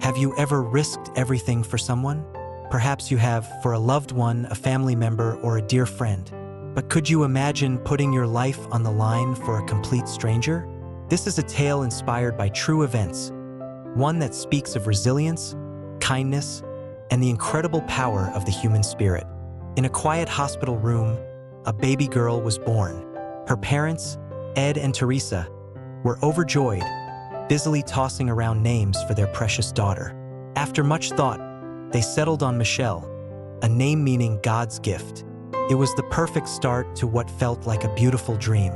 Have you ever risked everything for someone? Perhaps you have for a loved one, a family member, or a dear friend. But could you imagine putting your life on the line for a complete stranger? This is a tale inspired by true events, one that speaks of resilience, kindness, and the incredible power of the human spirit. In a quiet hospital room, a baby girl was born. Her parents, Ed and Teresa, were overjoyed, busily tossing around names for their precious daughter. After much thought, they settled on Michelle, a name meaning God's gift. It was the perfect start to what felt like a beautiful dream.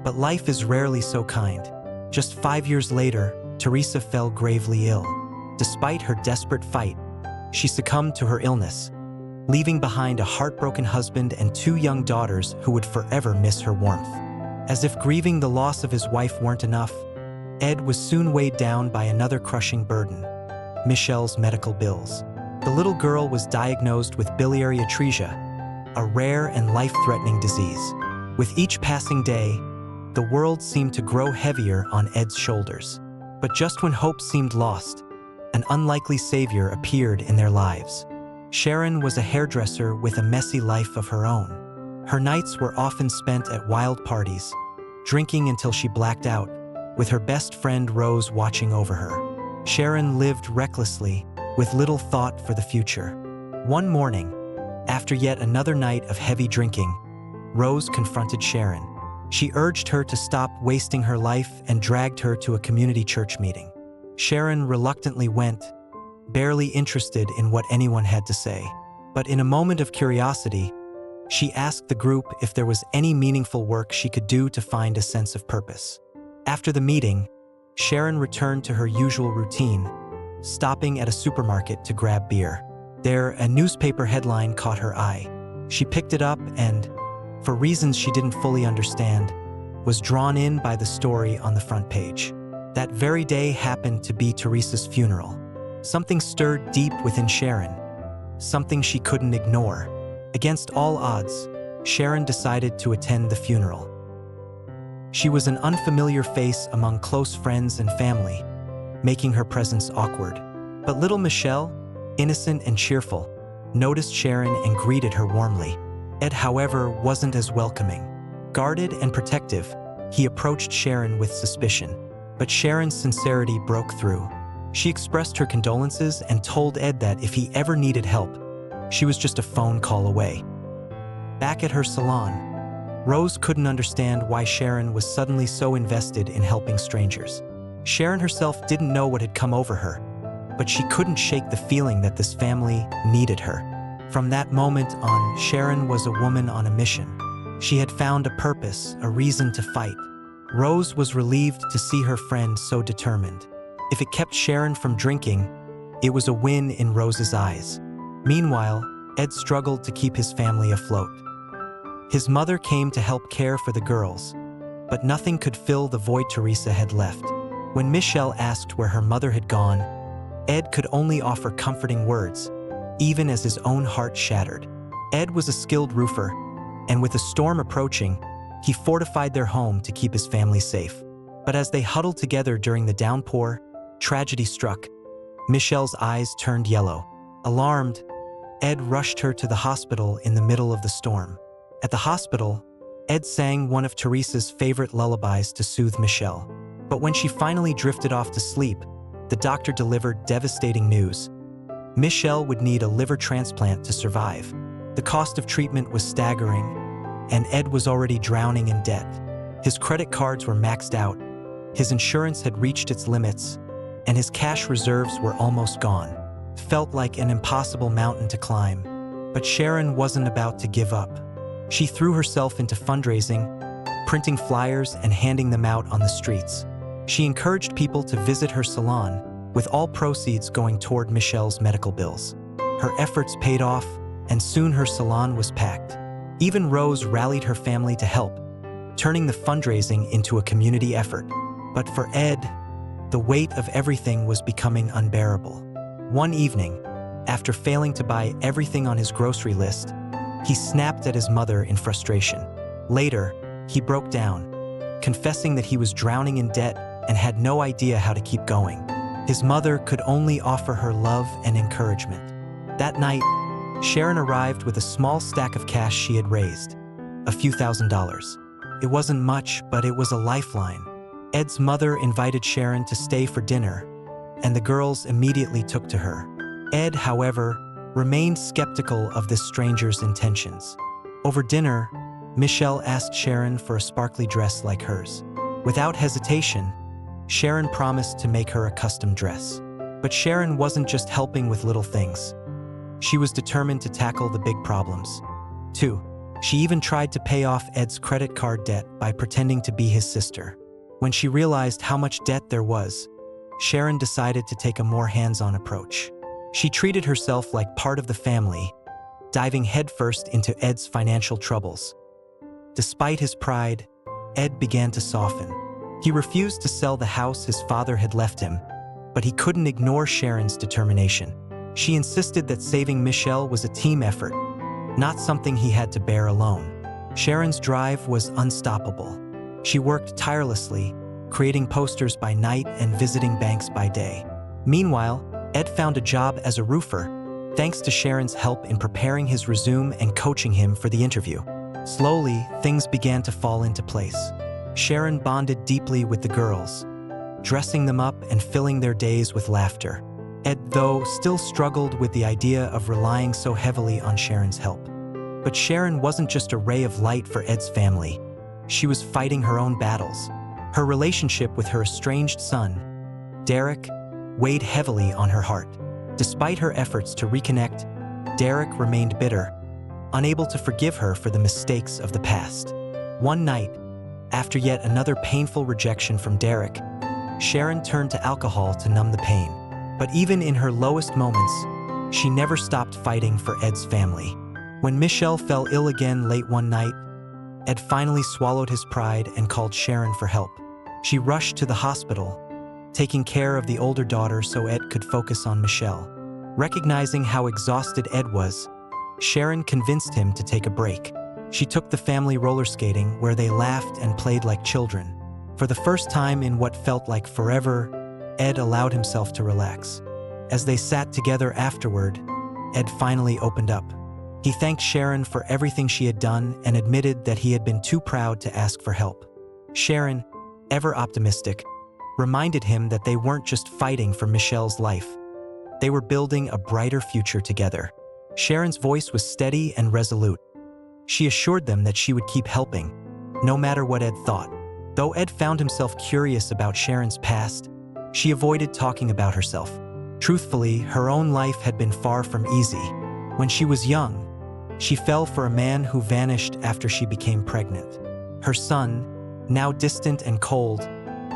But life is rarely so kind. Just 5 years later, Teresa fell gravely ill. Despite her desperate fight, she succumbed to her illness, leaving behind a heartbroken husband and 2 young daughters who would forever miss her warmth. As if grieving the loss of his wife weren't enough, Ed was soon weighed down by another crushing burden: Michelle's medical bills. The little girl was diagnosed with biliary atresia, a rare and life-threatening disease. With each passing day, the world seemed to grow heavier on Ed's shoulders. But just when hope seemed lost, an unlikely savior appeared in their lives. Sharon was a hairdresser with a messy life of her own. Her nights were often spent at wild parties, drinking until she blacked out, with her best friend Rose watching over her. Sharon lived recklessly, with little thought for the future. One morning, after yet another night of heavy drinking, Rose confronted Sharon. She urged her to stop wasting her life and dragged her to a community church meeting. Sharon reluctantly went, barely interested in what anyone had to say. But in a moment of curiosity, she asked the group if there was any meaningful work she could do to find a sense of purpose. After the meeting, Sharon returned to her usual routine, stopping at a supermarket to grab beer. There, a newspaper headline caught her eye. She picked it up and, for reasons she didn't fully understand, was drawn in by the story on the front page. That very day happened to be Teresa's funeral. Something stirred deep within Sharon, something she couldn't ignore. Against all odds, Sharon decided to attend the funeral. She was an unfamiliar face among close friends and family, making her presence awkward. But little Michelle, innocent and cheerful, noticed Sharon and greeted her warmly. Ed, however, wasn't as welcoming. Guarded and protective, he approached Sharon with suspicion. But Sharon's sincerity broke through. She expressed her condolences and told Ed that if he ever needed help, she was just a phone call away. Back at her salon, Rose couldn't understand why Sharon was suddenly so invested in helping strangers. Sharon herself didn't know what had come over her, but she couldn't shake the feeling that this family needed her. From that moment on, Sharon was a woman on a mission. She had found a purpose, a reason to fight. Rose was relieved to see her friend so determined. If it kept Sharon from drinking, it was a win in Rose's eyes. Meanwhile, Ed struggled to keep his family afloat. His mother came to help care for the girls, but nothing could fill the void Teresa had left. When Michelle asked where her mother had gone, Ed could only offer comforting words, even as his own heart shattered. Ed was a skilled roofer, and with a storm approaching, he fortified their home to keep his family safe. But as they huddled together during the downpour, tragedy struck. Michelle's eyes turned yellow. Alarmed, Ed rushed her to the hospital in the middle of the storm. At the hospital, Ed sang one of Teresa's favorite lullabies to soothe Michelle. But when she finally drifted off to sleep, the doctor delivered devastating news. Michelle would need a liver transplant to survive. The cost of treatment was staggering, and Ed was already drowning in debt. His credit cards were maxed out, his insurance had reached its limits, and his cash reserves were almost gone. It felt like an impossible mountain to climb. But Sharon wasn't about to give up. She threw herself into fundraising, printing flyers and handing them out on the streets. She encouraged people to visit her salon, with all proceeds going toward Michelle's medical bills. Her efforts paid off, and soon her salon was packed. Even Rose rallied her family to help, turning the fundraising into a community effort. But for Ed, the weight of everything was becoming unbearable. One evening, after failing to buy everything on his grocery list, he snapped at his mother in frustration. Later, he broke down, confessing that he was drowning in debt and had no idea how to keep going. His mother could only offer her love and encouragement. That night, Sharon arrived with a small stack of cash she had raised, a few $1,000s. It wasn't much, but it was a lifeline. Ed's mother invited Sharon to stay for dinner, and the girls immediately took to her. Ed, however, remained skeptical of this stranger's intentions. Over dinner, Michelle asked Sharon for a sparkly dress like hers. Without hesitation, Sharon promised to make her a custom dress. But Sharon wasn't just helping with little things. She was determined to tackle the big problems. 2. She even tried to pay off Ed's credit card debt by pretending to be his sister. When she realized how much debt there was, Sharon decided to take a more hands-on approach. She treated herself like part of the family, diving headfirst into Ed's financial troubles. Despite his pride, Ed began to soften. He refused to sell the house his father had left him, but he couldn't ignore Sharon's determination. She insisted that saving Michelle was a team effort, not something he had to bear alone. Sharon's drive was unstoppable. She worked tirelessly, creating posters by night and visiting banks by day. Meanwhile, Ed found a job as a roofer, thanks to Sharon's help in preparing his resume and coaching him for the interview. Slowly, things began to fall into place. Sharon bonded deeply with the girls, dressing them up and filling their days with laughter. Ed, though, still struggled with the idea of relying so heavily on Sharon's help. But Sharon wasn't just a ray of light for Ed's family. She was fighting her own battles. Her relationship with her estranged son, Derek, weighed heavily on her heart. Despite her efforts to reconnect, Derek remained bitter, unable to forgive her for the mistakes of the past. One night, after yet another painful rejection from Derek, Sharon turned to alcohol to numb the pain. But even in her lowest moments, she never stopped fighting for Ed's family. When Michelle fell ill again late one night, Ed finally swallowed his pride and called Sharon for help. She rushed to the hospital, taking care of the older daughter so Ed could focus on Michelle. Recognizing how exhausted Ed was, Sharon convinced him to take a break. She took the family roller skating, where they laughed and played like children. For the first time in what felt like forever, Ed allowed himself to relax. As they sat together afterward, Ed finally opened up. He thanked Sharon for everything she had done and admitted that he had been too proud to ask for help. Sharon, ever optimistic, reminded him that they weren't just fighting for Michelle's life. They were building a brighter future together. Sharon's voice was steady and resolute. She assured them that she would keep helping, no matter what Ed thought. Though Ed found himself curious about Sharon's past, she avoided talking about herself. Truthfully, her own life had been far from easy. When she was young, she fell for a man who vanished after she became pregnant. Her son, now distant and cold,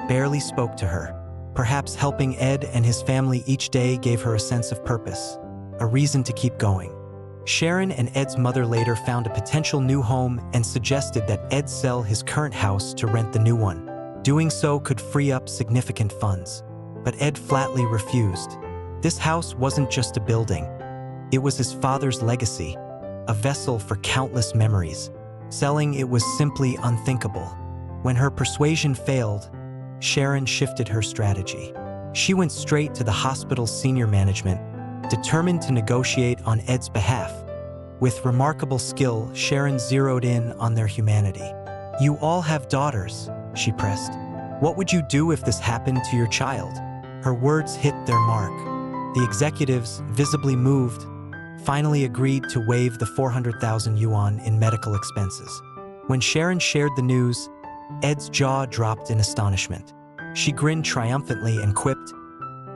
barely spoke to her. Perhaps helping Ed and his family each day gave her a sense of purpose, a reason to keep going. Sharon and Ed's mother later found a potential new home and suggested that Ed sell his current house to rent the new one. Doing so could free up significant funds. But Ed flatly refused. This house wasn't just a building. It was his father's legacy, a vessel for countless memories. Selling it was simply unthinkable. When her persuasion failed, Sharon shifted her strategy. She went straight to the hospital's senior management, determined to negotiate on Ed's behalf. With remarkable skill, Sharon zeroed in on their humanity. "You all have daughters," she pressed. "What would you do if this happened to your child?" Her words hit their mark. The executives, visibly moved, finally agreed to waive the 400,000 yuan in medical expenses. When Sharon shared the news, Ed's jaw dropped in astonishment. She grinned triumphantly and quipped,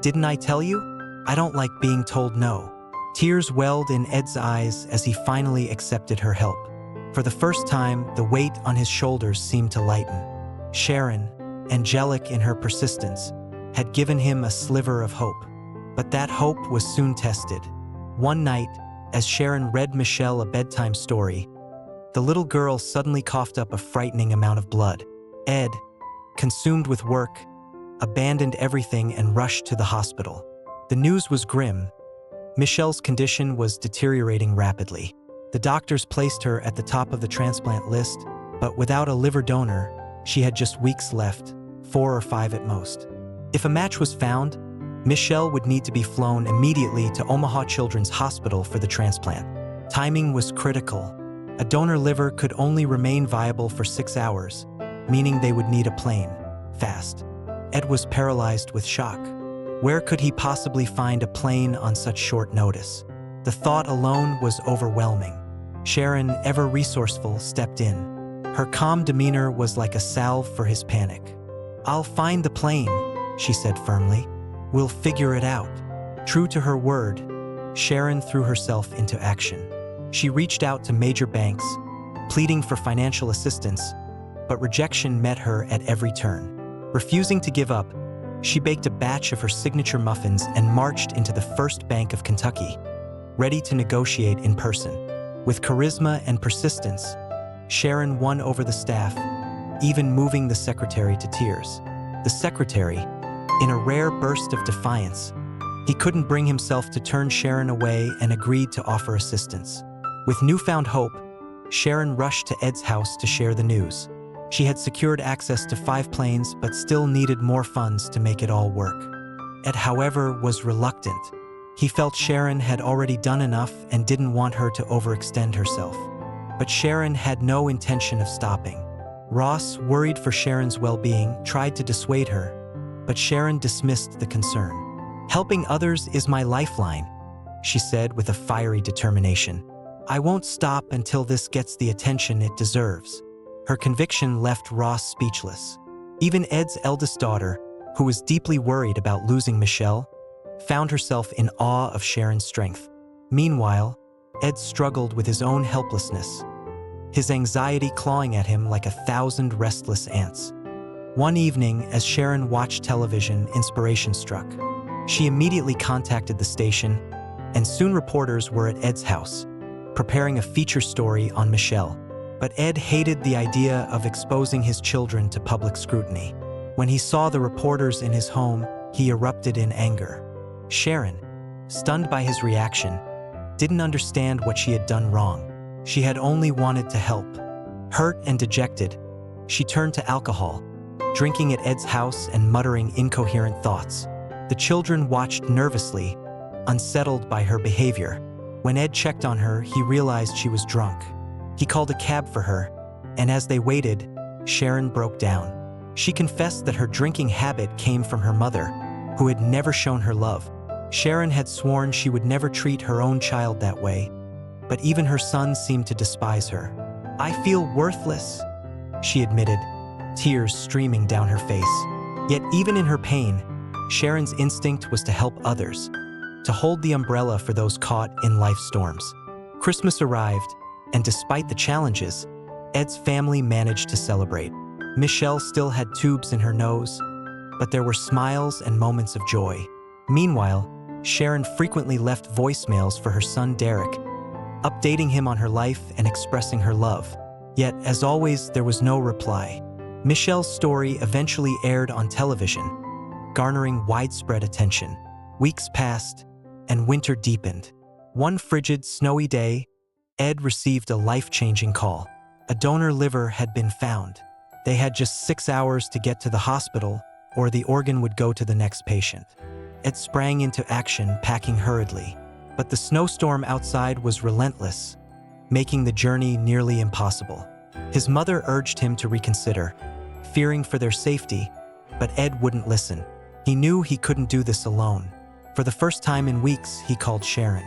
"Didn't I tell you? I don't like being told no." Tears welled in Ed's eyes as he finally accepted her help. For the first time, the weight on his shoulders seemed to lighten. Sharon, angelic in her persistence, had given him a sliver of hope. But that hope was soon tested. One night, as Sharon read Michelle a bedtime story, the little girl suddenly coughed up a frightening amount of blood. Ed, consumed with work, abandoned everything and rushed to the hospital. The news was grim. Michelle's condition was deteriorating rapidly. The doctors placed her at the top of the transplant list, but without a liver donor, she had just weeks left, 4 or 5 at most. If a match was found, Michelle would need to be flown immediately to Omaha Children's Hospital for the transplant. Timing was critical. A donor liver could only remain viable for 6 hours, meaning they would need a plane, fast. Ed was paralyzed with shock. Where could he possibly find a plane on such short notice? The thought alone was overwhelming. Sharon, ever resourceful, stepped in. Her calm demeanor was like a salve for his panic. "I'll find the plane," she said firmly. "We'll figure it out." True to her word, Sharon threw herself into action. She reached out to major banks, pleading for financial assistance, but rejection met her at every turn. Refusing to give up, she baked a batch of her signature muffins and marched into the First Bank of Kentucky, ready to negotiate in person. With charisma and persistence, Sharon won over the staff, even moving the secretary to tears. The secretary, in a rare burst of defiance, he couldn't bring himself to turn Sharon away and agreed to offer assistance. With newfound hope, Sharon rushed to Ed's house to share the news. She had secured access to 5 planes but still needed more funds to make it all work. Ed, however, was reluctant. He felt Sharon had already done enough and didn't want her to overextend herself. But Sharon had no intention of stopping. Ross, worried for Sharon's well-being, tried to dissuade her, but Sharon dismissed the concern. "Helping others is my lifeline," she said with a fiery determination. "I won't stop until this gets the attention it deserves." Her conviction left Ross speechless. Even Ed's eldest daughter, who was deeply worried about losing Michelle, found herself in awe of Sharon's strength. Meanwhile, Ed struggled with his own helplessness, his anxiety clawing at him like 1,000 restless ants. One evening, as Sharon watched television, inspiration struck. She immediately contacted the station, and soon reporters were at Ed's house, preparing a feature story on Michelle. But Ed hated the idea of exposing his children to public scrutiny. When he saw the reporters in his home, he erupted in anger. Sharon, stunned by his reaction, didn't understand what she had done wrong. She had only wanted to help. Hurt and dejected, she turned to alcohol, drinking at Ed's house and muttering incoherent thoughts. The children watched nervously, unsettled by her behavior. When Ed checked on her, he realized she was drunk. He called a cab for her, and as they waited, Sharon broke down. She confessed that her drinking habit came from her mother, who had never shown her love. Sharon had sworn she would never treat her own child that way, but even her son seemed to despise her. "I feel worthless," she admitted, tears streaming down her face. Yet even in her pain, Sharon's instinct was to help others, to hold the umbrella for those caught in life's storms. Christmas arrived, and despite the challenges, Ed's family managed to celebrate. Michelle still had tubes in her nose, but there were smiles and moments of joy. Meanwhile, Sharon frequently left voicemails for her son Derek, updating him on her life and expressing her love. Yet, as always, there was no reply. Michelle's story eventually aired on television, garnering widespread attention. Weeks passed, and winter deepened. One frigid, snowy day, Ed received a life-changing call. A donor liver had been found. They had just 6 hours to get to the hospital, or the organ would go to the next patient. Ed sprang into action, packing hurriedly. But the snowstorm outside was relentless, making the journey nearly impossible. His mother urged him to reconsider, fearing for their safety, but Ed wouldn't listen. He knew he couldn't do this alone. For the first time in weeks, he called Sharon.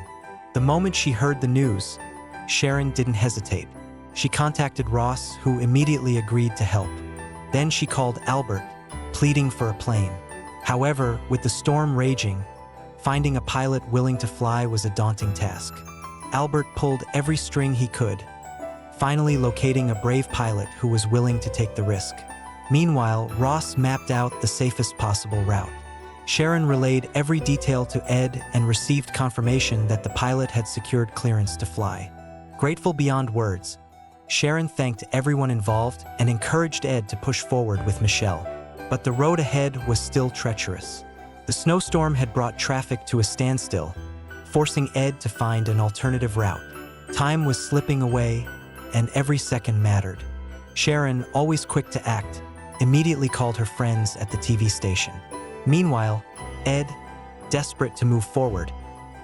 The moment she heard the news, Sharon didn't hesitate. She contacted Ross, who immediately agreed to help. Then she called Albert, pleading for a plane. However, with the storm raging, finding a pilot willing to fly was a daunting task. Albert pulled every string he could, finally locating a brave pilot who was willing to take the risk. Meanwhile, Ross mapped out the safest possible route. Sharon relayed every detail to Ed and received confirmation that the pilot had secured clearance to fly. Grateful beyond words, Sharon thanked everyone involved and encouraged Ed to push forward with Michelle. But the road ahead was still treacherous. The snowstorm had brought traffic to a standstill, forcing Ed to find an alternative route. Time was slipping away, and every second mattered. Sharon, always quick to act, immediately called her friends at the TV station. Meanwhile, Ed, desperate to move forward,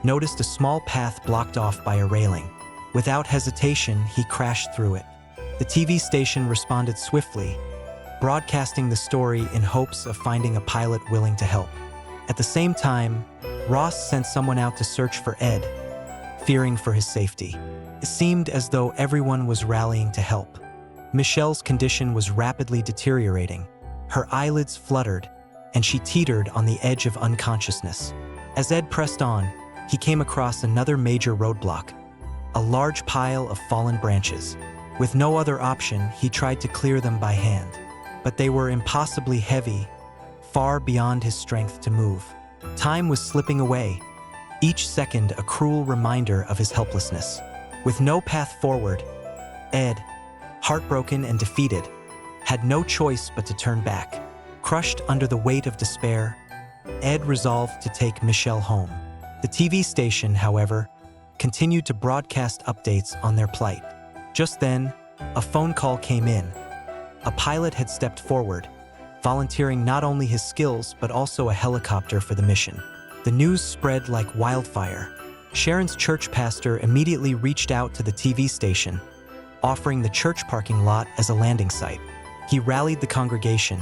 noticed a small path blocked off by a railing. Without hesitation, he crashed through it. The TV station responded swiftly, broadcasting the story in hopes of finding a pilot willing to help. At the same time, Ross sent someone out to search for Ed, fearing for his safety. It seemed as though everyone was rallying to help. Michelle's condition was rapidly deteriorating. Her eyelids fluttered, and she teetered on the edge of unconsciousness. As Ed pressed on, he came across another major roadblock, a large pile of fallen branches. With no other option, he tried to clear them by hand. But they were impossibly heavy, far beyond his strength to move. Time was slipping away, each second a cruel reminder of his helplessness. With no path forward, Ed, heartbroken and defeated, had no choice but to turn back. Crushed under the weight of despair, Ed resolved to take Michelle home. The TV station, however, continued to broadcast updates on their plight. Just then, a phone call came in. A pilot had stepped forward, volunteering not only his skills but also a helicopter for the mission. The news spread like wildfire. Sharon's church pastor immediately reached out to the TV station, offering the church parking lot as a landing site. He rallied the congregation,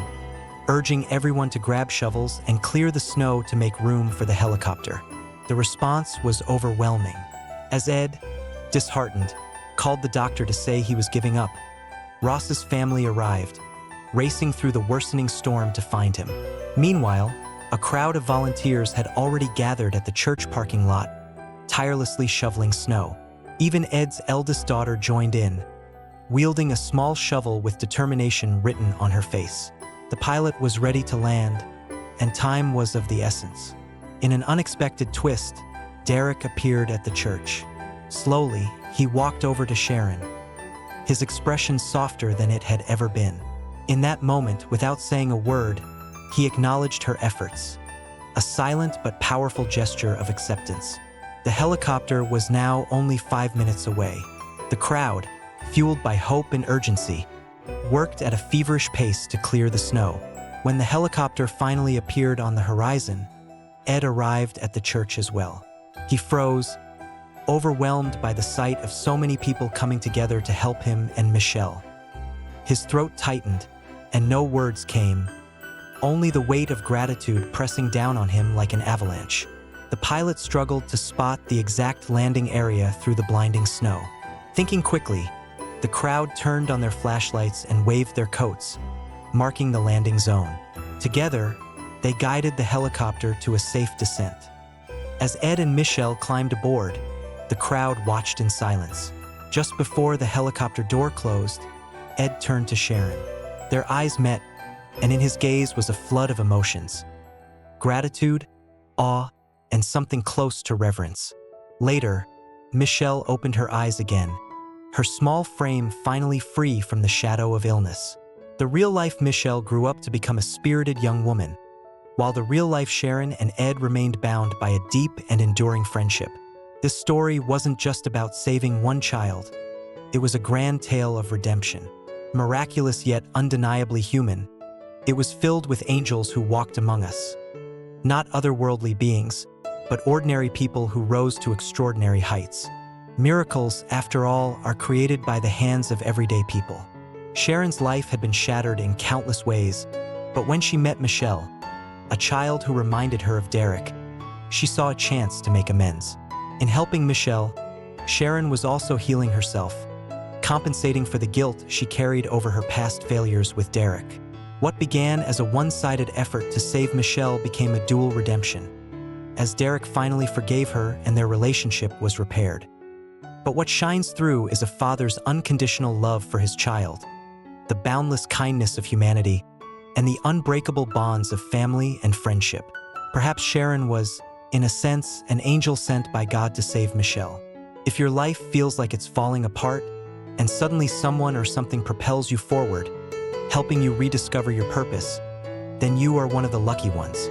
urging everyone to grab shovels and clear the snow to make room for the helicopter. The response was overwhelming. As Ed, disheartened, called the doctor to say he was giving up, Ross's family arrived, racing through the worsening storm to find him. Meanwhile, a crowd of volunteers had already gathered at the church parking lot, tirelessly shoveling snow. Even Ed's eldest daughter joined in, wielding a small shovel with determination written on her face. The pilot was ready to land, and time was of the essence. In an unexpected twist, Derek appeared at the church. Slowly, he walked over to Sharon, his expression softer than it had ever been. In that moment, without saying a word, he acknowledged her efforts, a silent but powerful gesture of acceptance. The helicopter was now only 5 minutes away. The crowd, fueled by hope and urgency, worked at a feverish pace to clear the snow. When the helicopter finally appeared on the horizon, Ed arrived at the church as well. He froze, overwhelmed by the sight of so many people coming together to help him and Michelle. His throat tightened, and no words came, only the weight of gratitude pressing down on him like an avalanche. The pilot struggled to spot the exact landing area through the blinding snow. Thinking quickly, the crowd turned on their flashlights and waved their coats, marking the landing zone. Together, they guided the helicopter to a safe descent. As Ed and Michelle climbed aboard, the crowd watched in silence. Just before the helicopter door closed, Ed turned to Sharon. Their eyes met, and in his gaze was a flood of emotions: gratitude, awe, and something close to reverence. Later, Michelle opened her eyes again, her small frame finally free from the shadow of illness. The real-life Michelle grew up to become a spirited young woman, while the real-life Sharon and Ed remained bound by a deep and enduring friendship. This story wasn't just about saving one child. It was a grand tale of redemption. Miraculous yet undeniably human, it was filled with angels who walked among us. Not otherworldly beings, but ordinary people who rose to extraordinary heights. Miracles, after all, are created by the hands of everyday people. Sharon's life had been shattered in countless ways, but when she met Michelle, a child who reminded her of Derek, she saw a chance to make amends. In helping Michelle, Sharon was also healing herself, compensating for the guilt she carried over her past failures with Derek. What began as a one-sided effort to save Michelle became a dual redemption, as Derek finally forgave her and their relationship was repaired. But what shines through is a father's unconditional love for his child, the boundless kindness of humanity, and the unbreakable bonds of family and friendship. Perhaps Sharon was, in a sense, an angel sent by God to save Michelle. If your life feels like it's falling apart, and suddenly someone or something propels you forward, helping you rediscover your purpose, then you are one of the lucky ones.